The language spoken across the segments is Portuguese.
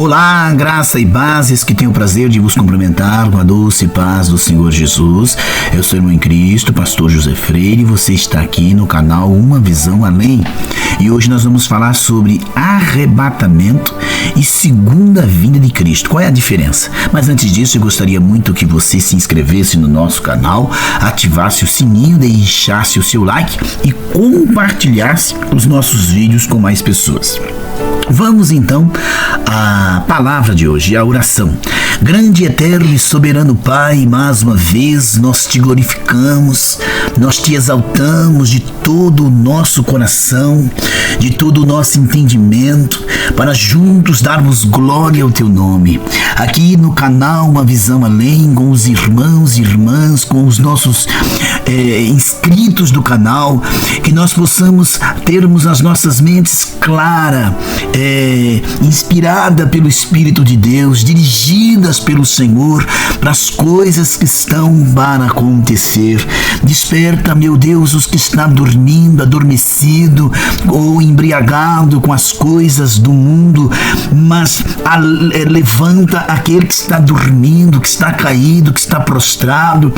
Olá, graça e pazes, que tenho o prazer de vos cumprimentar com a doce paz do Senhor Jesus. Eu sou o irmão em Cristo, pastor José Freire, e você está aqui no canal Uma Visão Além. E hoje nós vamos falar sobre arrebatamento e segunda vinda de Cristo. Qual é a diferença? Mas antes disso, eu gostaria muito que você se inscrevesse no nosso canal, ativasse o sininho, deixasse o seu like e compartilhasse os nossos vídeos com mais pessoas. Vamos então à palavra de hoje, a oração. Grande, eterno e soberano Pai, mais uma vez nós te glorificamos, nós te exaltamos de todo o nosso coração, de todo o nosso entendimento, para juntos darmos glória ao teu nome. Aqui no canal Uma Visão Além, com os irmãos e irmãs, com os nossos inscritos do canal, que nós possamos termos as nossas mentes claras, inspirada pelo Espírito de Deus, dirigidas pelo Senhor para as coisas que estão para acontecer. Desperta, meu Deus, os que estão dormindo, adormecido ou embriagado com as coisas do mundo, mas levanta aquele que está dormindo, que está caído, que está prostrado.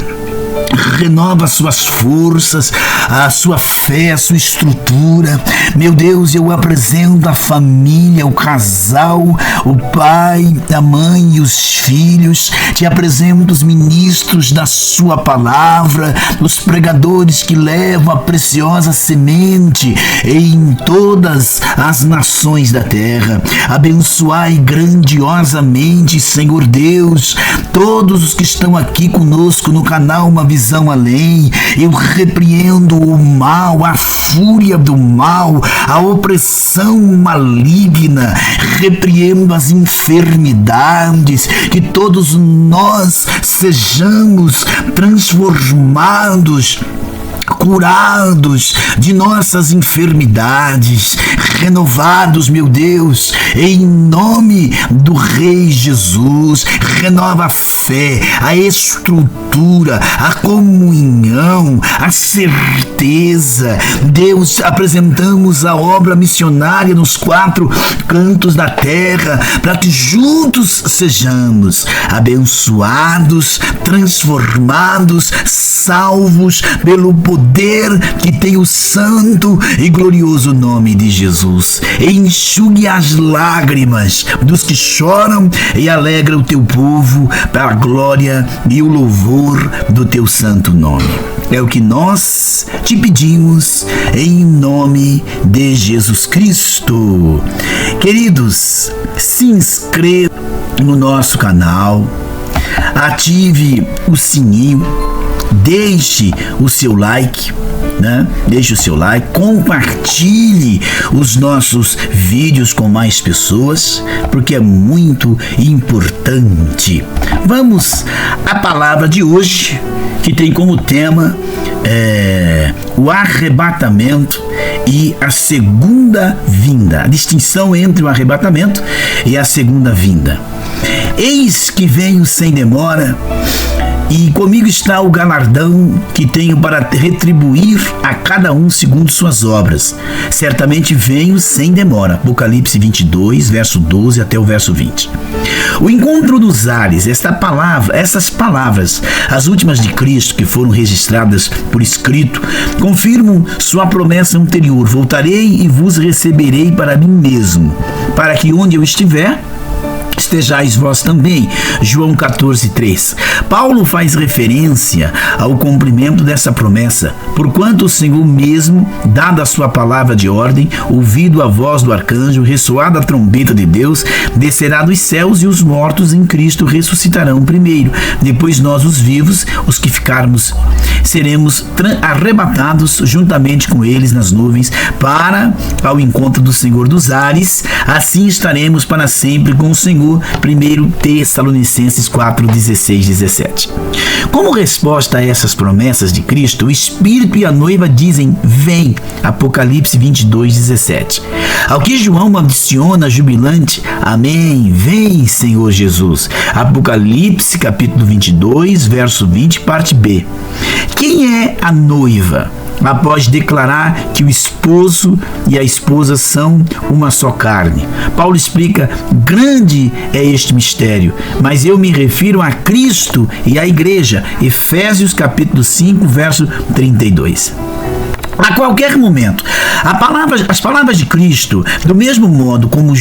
Renova suas forças, a sua fé, a sua estrutura. Meu Deus, eu apresento a família, o casal, o pai, a mãe e os filhos. Te apresento os ministros da sua palavra, os pregadores que levam a preciosa semente em todas as nações da terra. Abençoai grandiosamente, Senhor Deus, todos os que estão aqui conosco no canal Uma Visão Além. Eu repreendo o mal, a fúria do mal, a opressão maligna, repreendo as enfermidades, que todos nós sejamos transformados, curados de nossas enfermidades, renovados, meu Deus, em nome do Rei Jesus. Renova a fé, a estrutura, a comunhão, a certeza. Deus, apresentamos a obra missionária nos 4 cantos da terra, para que juntos sejamos abençoados, transformados, salvos pelo poder que tem o santo e glorioso nome de Jesus. Enxugue as lágrimas dos que choram e alegra o teu povo para a glória e o louvor do teu santo nome. É o que nós te pedimos em nome de Jesus Cristo. Queridos, se inscreva no nosso canal, ative o sininho, deixe o seu like, Deixe o seu like, compartilhe os nossos vídeos com mais pessoas, porque é muito importante. Vamos à palavra de hoje, que tem como tema o arrebatamento e a segunda vinda, a distinção entre o arrebatamento e a segunda vinda. Eis que venho sem demora, e comigo está o galardão que tenho para retribuir a cada um segundo suas obras. Certamente venho sem demora. Apocalipse 22, verso 12 até o verso 20. O encontro dos ares, essas palavras, as últimas de Cristo que foram registradas por escrito, confirmam sua promessa anterior: voltarei e vos receberei para mim mesmo, para que onde eu estiver, estejais vós também. João 14:3. Paulo faz referência ao cumprimento dessa promessa, porquanto o Senhor mesmo, dada a sua palavra de ordem, ouvido a voz do arcanjo, ressoada a trombeta de Deus, descerá dos céus, e os mortos em Cristo ressuscitarão primeiro. Depois nós, os vivos, os que ficarmos, seremos arrebatados juntamente com eles nas nuvens para ao encontro do Senhor dos ares. Assim estaremos para sempre com o Senhor. 1 Tessalonicenses 4:16-17. Como resposta a essas promessas de Cristo, o Espírito e a noiva dizem: vem. Apocalipse 22:17. Ao que João adiciona jubilante: amém, vem, Senhor Jesus. Apocalipse capítulo 22, verso 20, parte B. Quem é a noiva? após declarar que o esposo e a esposa são uma só carne. Paulo explica: grande é este mistério, mas eu me refiro a Cristo e à igreja. Efésios capítulo 5, verso 32. A qualquer momento, as palavras de Cristo, do mesmo modo como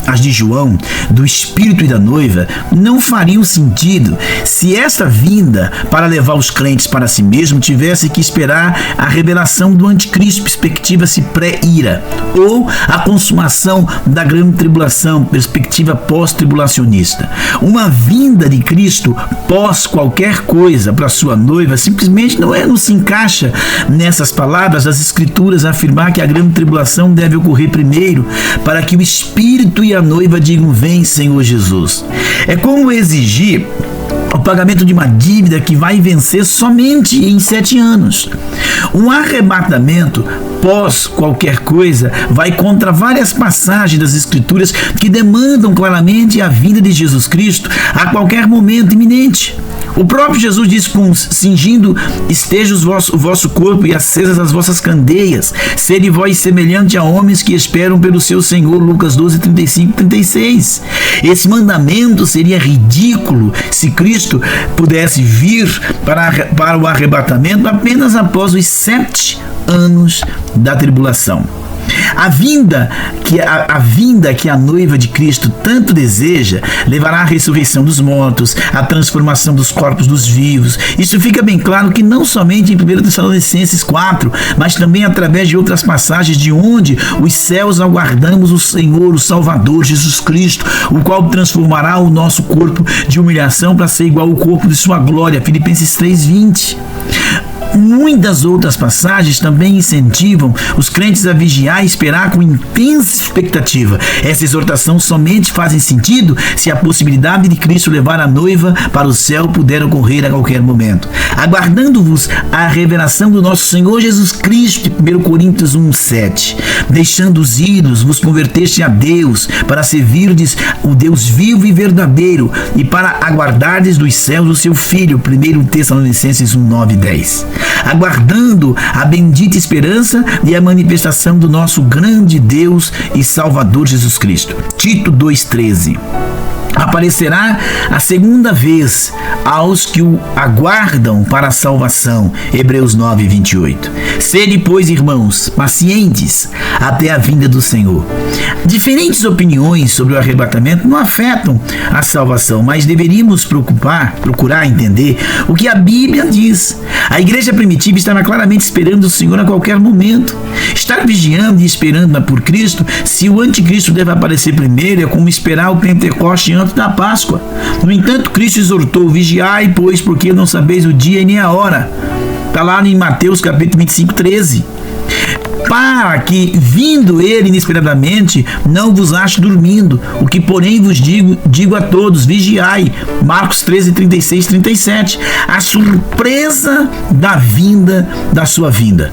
as de João, do Espírito e da noiva, não fariam sentido se essa vinda para levar os crentes para si mesmo tivesse que esperar a revelação do anticristo, perspectiva-se pré-ira, ou a consumação da grande tribulação, perspectiva pós-tribulacionista. Uma vinda de Cristo pós qualquer coisa para sua noiva simplesmente não se encaixa nessas palavras das Escrituras, afirmar que a grande tribulação deve ocorrer primeiro para que o Espírito e a noiva digam: vem, Senhor Jesus. É como exigir o pagamento de uma dívida que vai vencer somente em 7 anos. Um arrebatamento pós qualquer coisa vai contra várias passagens das Escrituras que demandam claramente a vinda de Jesus Cristo a qualquer momento iminente. O próprio Jesus disse: cingindo esteja o vosso corpo e acesas as vossas candeias, sede vós semelhante a homens que esperam pelo seu Senhor. Lucas 12, 35 e 36. Esse mandamento seria ridículo se Cristo pudesse vir para o arrebatamento apenas após os 7 anos da tribulação. A vinda que a noiva de Cristo tanto deseja levará à ressurreição dos mortos, à transformação dos corpos dos vivos. Isso fica bem claro que não somente em 1 Tessalonicenses 4, mas também através de outras passagens de onde os céus aguardamos o Senhor, o Salvador, Jesus Cristo, o qual transformará o nosso corpo de humilhação para ser igual ao corpo de sua glória. Filipenses 3:20. Muitas outras passagens também incentivam os crentes a vigiar e esperar com intensa expectativa. Essa exortação somente faz sentido se a possibilidade de Cristo levar a noiva para o céu puder ocorrer a qualquer momento. Aguardando-vos a revelação do nosso Senhor Jesus Cristo, 1 Coríntios 1:7. Deixando os ídolos, vos converteste a Deus, para servirdes o Deus vivo e verdadeiro, e para aguardardes dos céus o seu Filho, 1 Tessalonicenses 1:9 e 10. Aguardando a bendita esperança e a manifestação do nosso grande Deus e Salvador Jesus Cristo. Tito 2:13. Aparecerá a segunda vez aos que o aguardam para a salvação. Hebreus 9:28. Sede, pois, irmãos, pacientes até a vinda do Senhor. Diferentes opiniões sobre o arrebatamento não afetam a salvação, mas deveríamos procurar entender o que a Bíblia diz. A igreja primitiva estava claramente esperando o Senhor a qualquer momento. Estar vigiando e esperando por Cristo, se o anticristo deve aparecer primeiro, é como esperar o Pentecoste antes da Páscoa. No entanto, Cristo exortou: vigiai, pois, porque não sabeis o dia e nem a hora. Está lá em Mateus capítulo 25:13. Para que, vindo ele inesperadamente, não vos ache dormindo. O que, porém, vos digo a todos: vigiai. Marcos 13, 36, 37. A surpresa da vinda, da sua vinda.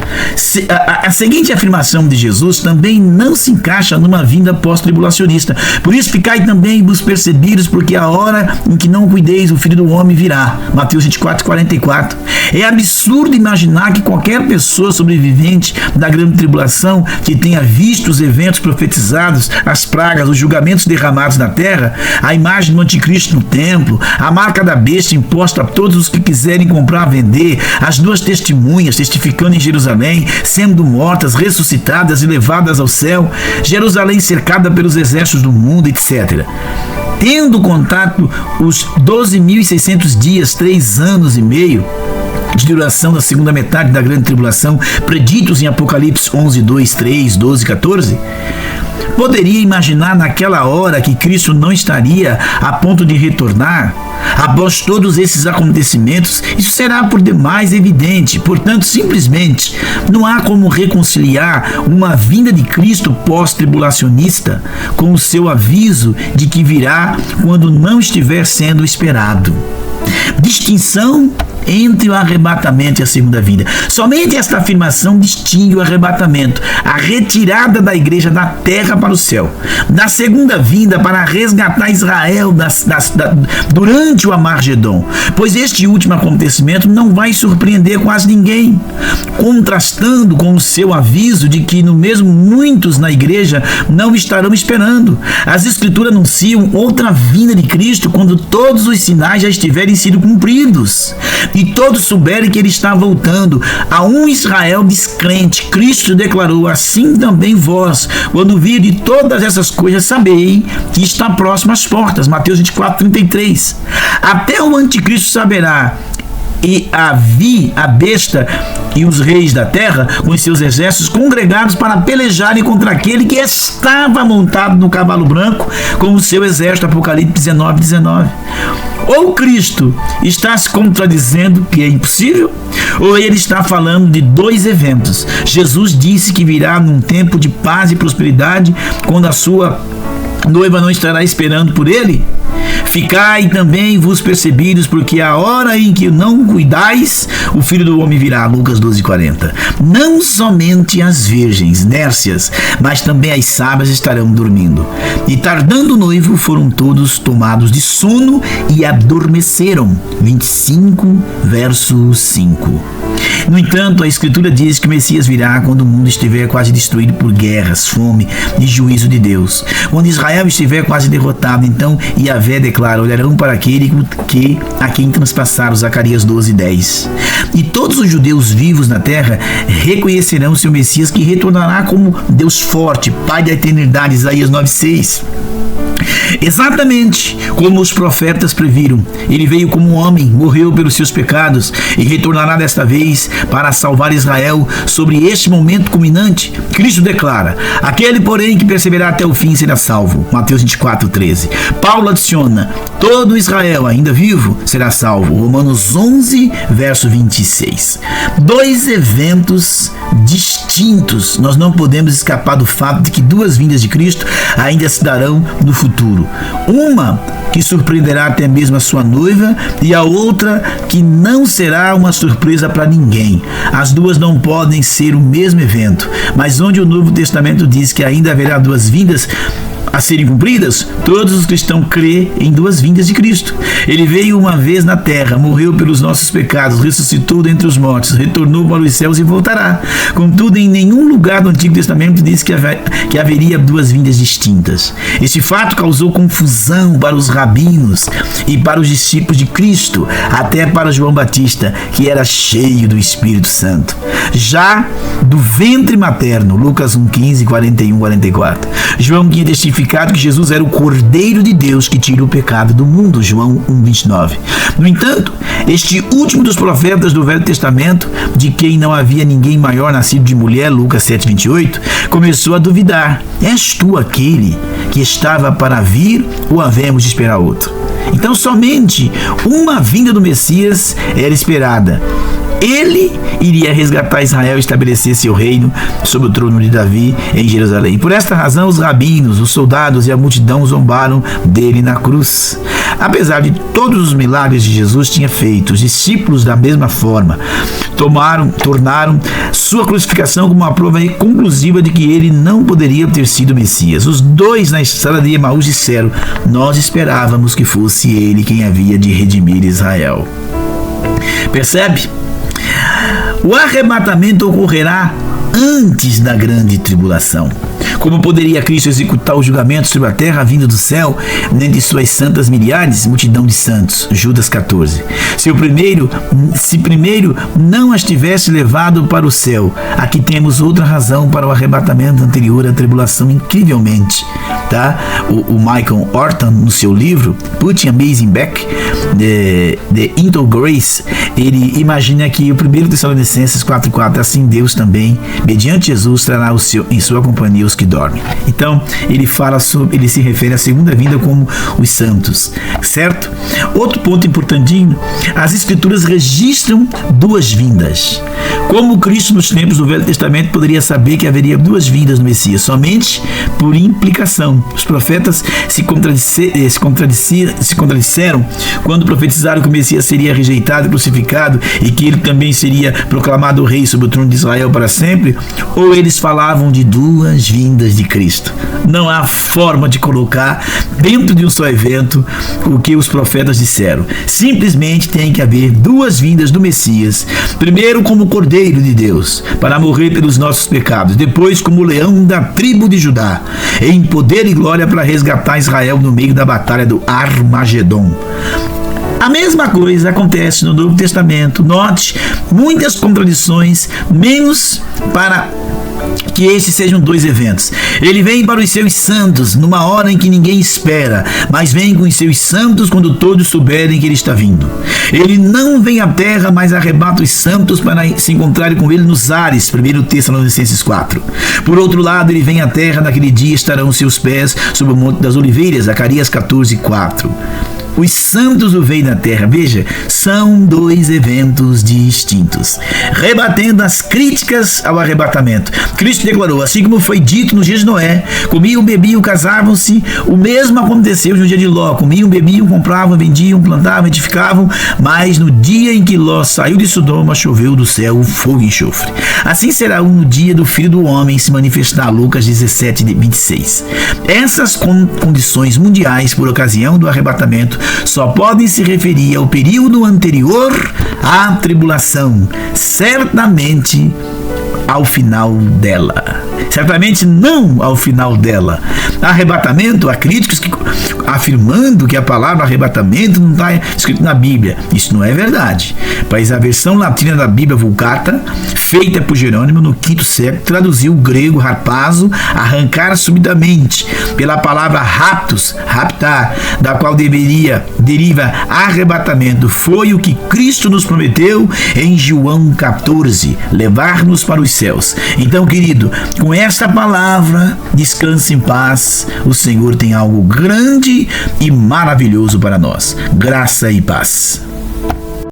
A seguinte afirmação de Jesus também não se encaixa numa vinda pós-tribulacionista. Por isso, ficai também vos percebidos, porque a hora em que não cuideis, o Filho do Homem virá. Mateus 24, 44. É absurdo imaginar que qualquer pessoa sobrevivente da grande tribulação que tenha visto os eventos profetizados, as pragas, os julgamentos derramados na terra, a imagem do anticristo no templo, a marca da besta imposta a todos os que quiserem comprar ou vender, as 2 testemunhas testificando em Jerusalém, sendo mortas, ressuscitadas e levadas ao céu, Jerusalém cercada pelos exércitos do mundo, etc. Tendo contato os 12.600 dias, 3 anos e meio, de duração da segunda metade da grande tribulação, preditos em Apocalipse 11, 2, 3, 12, 14, poderia imaginar naquela hora que Cristo não estaria a ponto de retornar? Após todos esses acontecimentos, isso será por demais evidente. Portanto, simplesmente não há como reconciliar uma vinda de Cristo pós-tribulacionista com o seu aviso de que virá quando não estiver sendo esperado. Distinção entre o arrebatamento e a segunda vinda. Somente esta afirmação distingue o arrebatamento, a retirada da igreja da terra para o céu, da segunda vinda para resgatar Israel durante o Amargedon, pois este último acontecimento não vai surpreender quase ninguém, contrastando com o seu aviso de que no mesmo muitos na igreja não estarão esperando. As escrituras anunciam outra vinda de Cristo quando todos os sinais já estiverem sido cumpridos e todos souberem que ele está voltando. A um Israel descrente, Cristo declarou: assim também vós, quando virdes todas essas coisas, sabei que está próximo às portas. Mateus 24:33. Até o anticristo saberá, e a besta e os reis da terra, com os seus exércitos congregados para pelejarem contra aquele que estava montado no cavalo branco com o seu exército. Apocalipse 19:19. Ou Cristo está se contradizendo, que é impossível, ou ele está falando de dois eventos. Jesus disse que virá num tempo de paz e prosperidade, quando a sua noiva não estará esperando por ele. Ficai também vos percebidos, porque a hora em que não cuidais, o Filho do Homem virá. Lucas 12:40. Não somente as virgens nércias, mas também as sábias estarão dormindo. E tardando o noivo, foram todos tomados de sono e adormeceram. 25, verso 5. No entanto, a Escritura diz que o Messias virá quando o mundo estiver quase destruído por guerras, fome e juízo de Deus. Quando Israel estiver quase derrotado, então Yahvé declara: olharão para aquele a quem transpassaram. Zacarias 12:10. E todos os judeus vivos na terra reconhecerão seu Messias, que retornará como Deus forte, Pai da eternidade. Isaías 9:6. Exatamente como os profetas previram, ele veio como um homem, morreu pelos seus pecados e retornará desta vez para salvar Israel. Sobre este momento culminante, Cristo declara: aquele, porém, que perseverar até o fim será salvo. Mateus 24:13. Paulo adiciona: todo Israel ainda vivo será salvo. Romanos 11, verso 26. Dois eventos distintos. Nós não podemos escapar do fato de que duas vindas de Cristo ainda se darão no futuro. Uma que surpreenderá até mesmo a sua noiva, e a outra que não será uma surpresa para ninguém. As duas não podem ser o mesmo evento, mas onde o Novo Testamento diz que ainda haverá duas vindas a serem cumpridas, todos os cristãos crêem em duas vindas de Cristo. Ele veio uma vez na terra, morreu pelos nossos pecados, ressuscitou dentre os mortos, retornou para os céus e voltará. Contudo, em nenhum lugar do Antigo Testamento diz que haveria duas vindas distintas. Este fato causou confusão para os rabinos e para os discípulos de Cristo, até para João Batista, que era cheio do Espírito Santo, já do ventre materno. Lucas 1:15, 41, 44. João tinha testificado que Jesus era o Cordeiro de Deus que tira o pecado do mundo. João 1:29. No entanto, este último dos profetas do Velho Testamento, de quem não havia ninguém maior nascido de mulher, Lucas 7:28, começou a duvidar: és tu aquele que estava para vir, ou havemos de esperar outro? Então somente uma vinda do Messias era esperada. Ele iria resgatar Israel e estabelecer seu reino sob o trono de Davi em Jerusalém. Por esta razão, os rabinos, os soldados e a multidão zombaram dele na cruz. Apesar de todos os milagres que Jesus tinha feito, os discípulos, da mesma forma, tornaram sua crucificação como uma prova conclusiva de que ele não poderia ter sido o Messias. Os dois na estrada de Emaús disseram: nós esperávamos que fosse ele quem havia de redimir Israel. Percebe? O arrebatamento ocorrerá antes da grande tribulação. Como poderia Cristo executar o julgamento sobre a terra vindo do céu, dentre suas santas milhares, multidão de santos? Judas 14. Se primeiro não as tivesse levado para o céu, aqui temos outra razão para o arrebatamento anterior à tribulação, incrivelmente. Tá? O Michael Orton, no seu livro Putting Amazing Back, The Into Grace, ele imagina que o 1 Tessalonicenses 4:4, assim Deus também, mediante Jesus, trará em sua companhia os que dorme. Então, ele se refere à segunda vinda como os santos, certo? Outro ponto importantinho, as escrituras registram duas vindas. Como Cristo nos tempos do Velho Testamento poderia saber que haveria duas vindas no Messias? Somente por implicação. Os profetas se contradisseram quando profetizaram que o Messias seria rejeitado e crucificado e que ele também seria proclamado rei sobre o trono de Israel para sempre, ou eles falavam de duas vindas de Cristo. Não há forma de colocar dentro de um só evento o que os profetas disseram. Simplesmente tem que haver duas vindas do Messias. Primeiro como Cordeiro de Deus, para morrer pelos nossos pecados. Depois como leão da tribo de Judá, em poder e glória para resgatar Israel no meio da batalha do Armagedon. A mesma coisa acontece no Novo Testamento. Note, muitas contradições, menos para que estes sejam dois eventos. Ele vem para os seus santos numa hora em que ninguém espera, mas vem com os seus santos quando todos souberem que ele está vindo. Ele não vem à terra, mas arrebata os santos para se encontrarem com ele nos ares, 1 Tessalonicenses 4. Por outro lado, ele vem à terra, naquele dia estarão seus pés sobre o Monte das Oliveiras, Zacarias 14:4. Os santos do veio na terra, veja, são dois eventos distintos. Rebatendo as críticas ao arrebatamento, Cristo declarou, assim como foi dito nos dias de Noé, comiam, bebiam, casavam-se, o mesmo aconteceu no dia de Ló, comiam, bebiam, compravam, vendiam, plantavam, edificavam, mas no dia em que Ló saiu de Sodoma, choveu do céu fogo e enxofre. Assim será no dia do Filho do Homem se manifestar. Lucas 17:26. Essas condições mundiais por ocasião do arrebatamento só podem se referir ao período anterior à tribulação, certamente ao final dela. Certamente não ao final dela. Arrebatamento, há críticos afirmando que a palavra arrebatamento não está escrito na Bíblia. Isso não é verdade, pois a versão latina da Bíblia Vulgata, feita por Jerônimo no V século, traduziu o grego harpazo, arrancar subitamente, pela palavra raptus, raptar, da qual deriva arrebatamento. Foi o que Cristo nos prometeu em João 14, levar-nos para os céus. Então, querido, com esta palavra, descanse em paz. O Senhor tem algo grande e maravilhoso para nós. Graça e paz.